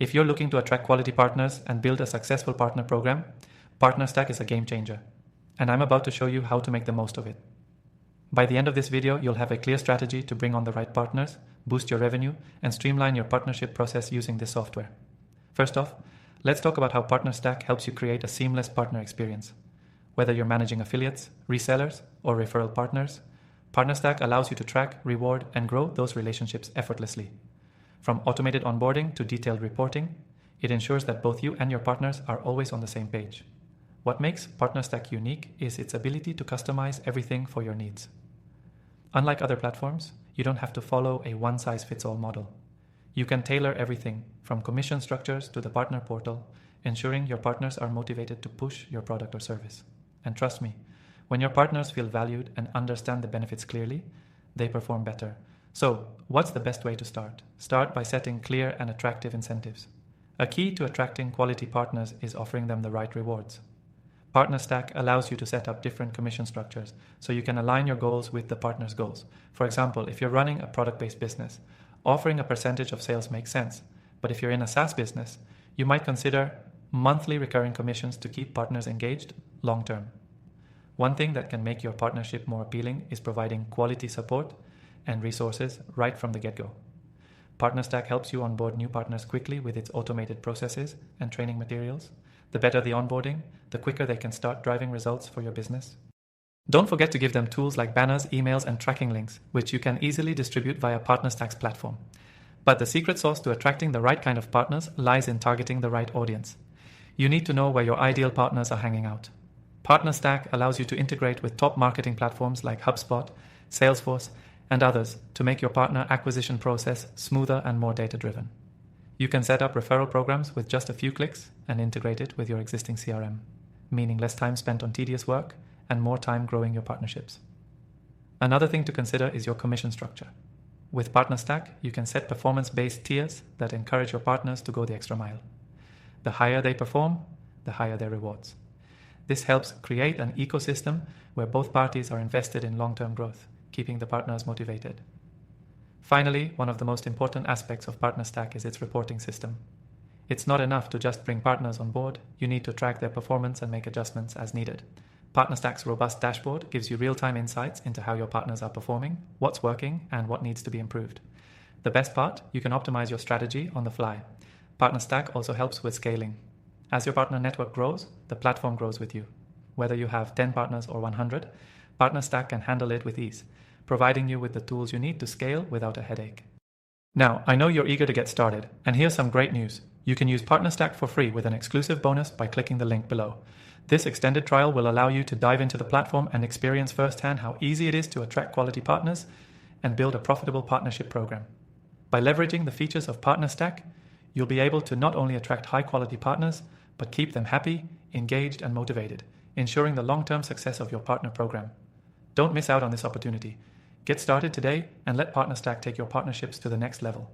If you're looking to attract quality partners and build a successful partner program, PartnerStack is a game changer, and I'm about to show you how to make the most of it. By the end of this video, you'll have a clear strategy to bring on the right partners, boost your revenue, and streamline your partnership process using this software. First off, let's talk about how PartnerStack helps you create a seamless partner experience. Whether you're managing affiliates, resellers, or referral partners, PartnerStack allows you to track, reward, and grow those relationships effortlessly. From automated onboarding to detailed reporting, it ensures that both you and your partners are always on the same page. What makes PartnerStack unique is its ability to customize everything for your needs. Unlike other platforms, you don't have to follow a one-size-fits-all model. You can tailor everything from commission structures to the partner portal, ensuring your partners are motivated to push your product or service. And trust me, when your partners feel valued and understand the benefits clearly, they perform better. So, what's the best way to start? Start by setting clear and attractive incentives. A key to attracting quality partners is offering them the right rewards. PartnerStack allows you to set up different commission structures so you can align your goals with the partner's goals. For example, if you're running a product-based business, offering a percentage of sales makes sense. But if you're in a SaaS business, you might consider monthly recurring commissions to keep partners engaged long-term. One thing that can make your partnership more appealing is providing quality support and resources right from the get-go. PartnerStack helps you onboard new partners quickly with its automated processes and training materials. The better the onboarding, the quicker they can start driving results for your business. Don't forget to give them tools like banners, emails, and tracking links, which you can easily distribute via PartnerStack's platform. But the secret sauce to attracting the right kind of partners lies in targeting the right audience. You need to know where your ideal partners are hanging out. PartnerStack allows you to integrate with top marketing platforms like HubSpot, Salesforce, and others to make your partner acquisition process smoother and more data-driven. You can set up referral programs with just a few clicks and integrate it with your existing CRM, meaning less time spent on tedious work and more time growing your partnerships. Another thing to consider is your commission structure. With PartnerStack, you can set performance-based tiers that encourage your partners to go the extra mile. The higher they perform, the higher their rewards. This helps create an ecosystem where both parties are invested in long-term growth, keeping the partners motivated. Finally, one of the most important aspects of PartnerStack is its reporting system. It's not enough to just bring partners on board, you need to track their performance and make adjustments as needed. PartnerStack's robust dashboard gives you real-time insights into how your partners are performing, what's working, and what needs to be improved. The best part, you can optimize your strategy on the fly. PartnerStack also helps with scaling. As your partner network grows, the platform grows with you. Whether you have 10 partners or 100, PartnerStack can handle it with ease, providing you with the tools you need to scale without a headache. Now, I know you're eager to get started, and here's some great news. You can use PartnerStack for free with an exclusive bonus by clicking the link below. This extended trial will allow you to dive into the platform and experience firsthand how easy it is to attract quality partners and build a profitable partnership program. By leveraging the features of PartnerStack, you'll be able to not only attract high-quality partners, but keep them happy, engaged, and motivated, ensuring the long-term success of your partner program. Don't miss out on this opportunity. Get started today and let PartnerStack take your partnerships to the next level.